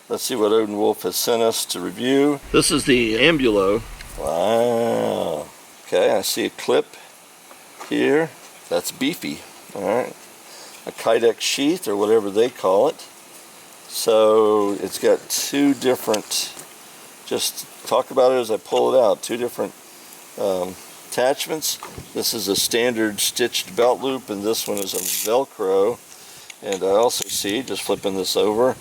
Let's see what Odenwolf has sent us to review. This is the AMBULO. Wow. Okay, I see a clip here. That's beefy. Alright. A Kydex sheath, or whatever they call it. So it's got two different, just talk about it as I pull it out, two different attachments. This is a standard stitched belt loop, and this one is a Velcro. And I also see, just flipping this over,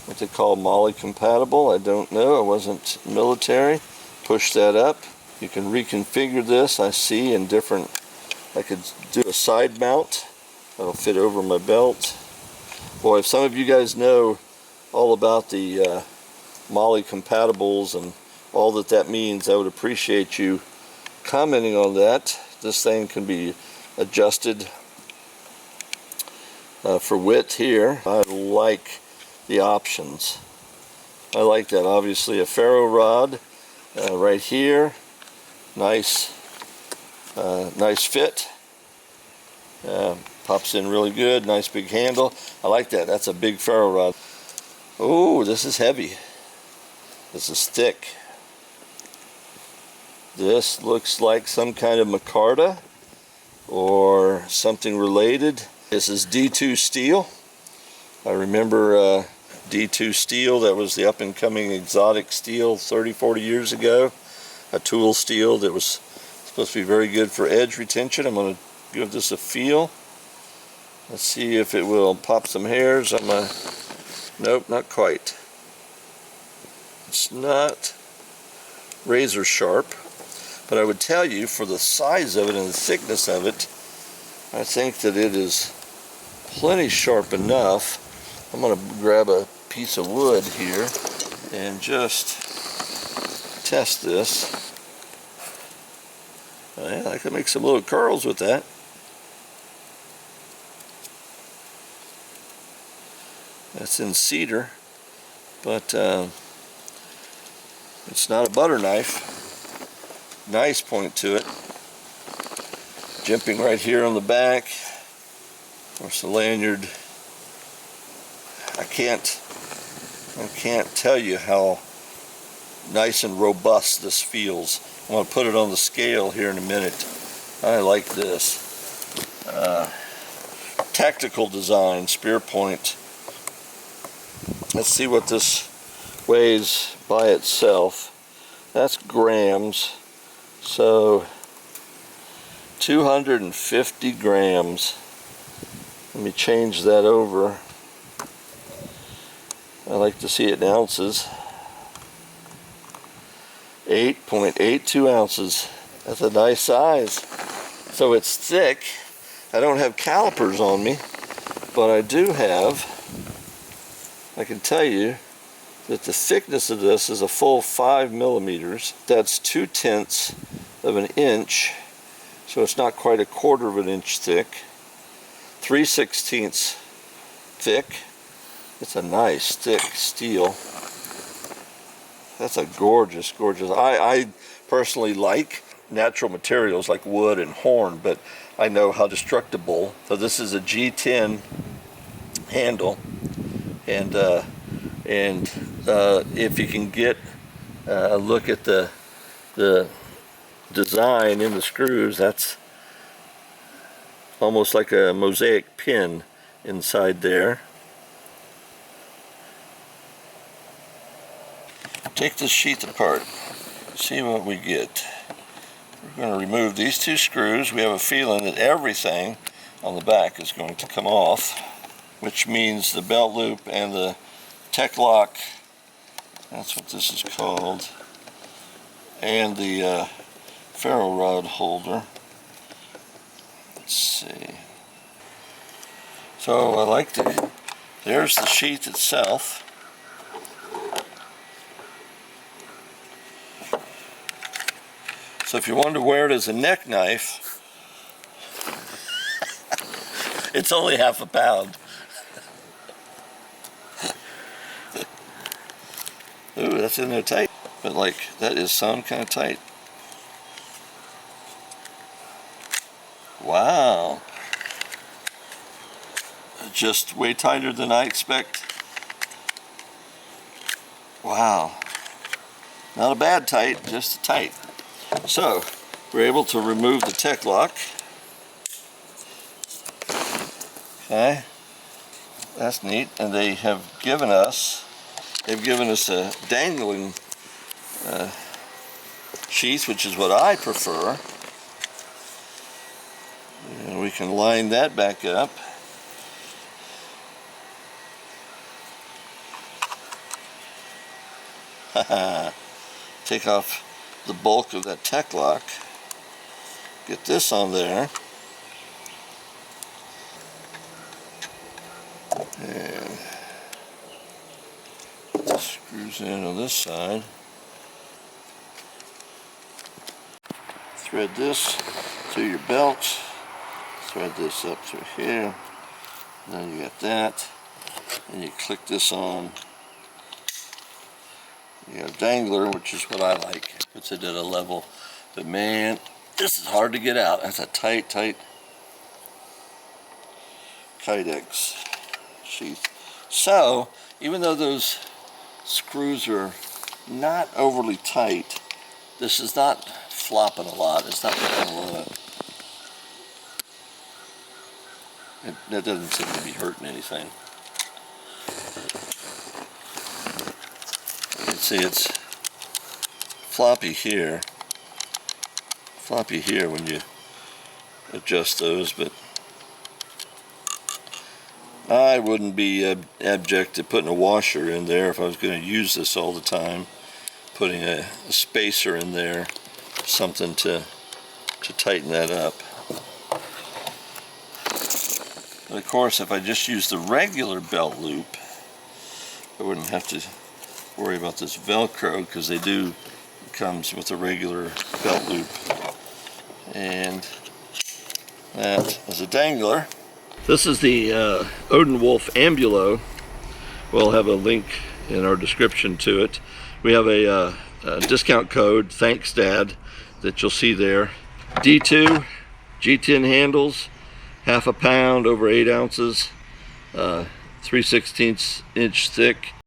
what they call MOLLE compatible. I don't know, I wasn't military. Push that up. You can reconfigure this, I see, in different, I could do a side mount that'll fit over my belt. Boy, if some of you guys know all about the MOLLE compatibles and all that that means, I would appreciate you commenting on that. This thing can be adjusted for width here. I like the options. I like that. Obviously a ferro rod right here. Nice fit. Pops in really good. Nice big handle. I like that. That's a big ferro rod. Oh, this is heavy. This is thick. This looks like some kind of micarta or something related. This is D2 steel. I remember D2 steel. That was the up-and-coming exotic steel 30-40 years ago. A tool steel that was supposed to be very good for edge retention. I'm going to give this a feel. Let's see if it will pop some hairs on my... Nope, not quite. It's not razor sharp, but I would tell you, for the size of it and the thickness of it, I think that it is plenty sharp enough. I'm going to grab a piece of wood here and just test this. Oh yeah, I could make some little curls with that. That's in cedar, but it's not a butter knife. Nice point to it. Jimping right here on the back. Of course, the lanyard. I can't tell you how nice and robust this feels. I'm going to put it on the scale here in a minute. I like this. Tactical design, spear point. Let's see what this weighs by itself. That's grams. So 250 grams. Let me change that over. I like to see it in ounces. 8.82 ounces. That's a nice size. So it's thick. I don't have calipers on me, but I do have, I can tell you that the thickness of this is a full 5 millimeters. That's 2/10 of an inch, so it's not quite a 1/4 of an inch thick. 3/16 thick. It's a nice thick steel. That's a gorgeous, gorgeous. I personally like natural materials like wood and horn, but I know how destructible. So this is a G10 handle, and if you can get a look at the design in the screws, that's almost like a mosaic pin inside there. Take this sheath apart, see what we get. We're going to remove these two screws. We have a feeling that everything on the back is going to come off, which means the belt loop and the tech lock, that's what this is called, and the ferro rod holder. Let's see. So I like there's the sheath itself. So if you wanted to wear it as a neck knife, it's only ½ pound. Ooh, that's in there tight. But like, that is some kind of tight. Wow. Just way tighter than I expect. Wow. Not a bad tight, just a tight. So, we're able to remove the tech lock. Okay. That's neat. And they have given us a dangling sheath, which is what I prefer. And we can line that back up. Take off the bulk of that tech lock. Get this on there. And screws in on this side. Thread this through your belt. Thread this up through here. Then you got that. And you click this on. You have dangler, which is what I like. Puts it at a level. But man, this is hard to get out. That's a tight, tight Kydex sheath. So, even though those screws are not overly tight, this is not flopping a lot. It's not making a lot. That doesn't seem to be hurting anything. You can see it's floppy here when you adjust those, but I wouldn't be abject to putting a washer in there if I was going to use this all the time. Putting a spacer in there, something to tighten that up. But of course, if I just use the regular belt loop, I wouldn't have to worry about this Velcro, because it comes with a regular belt loop. And that is a dangler. This is the Odenwolf AMBULO. We'll have a link in our description to it. We have a discount code, thanks Dad, that you'll see there. D2, G10 handles, half a pound, over 8 ounces, 3/16 inch thick.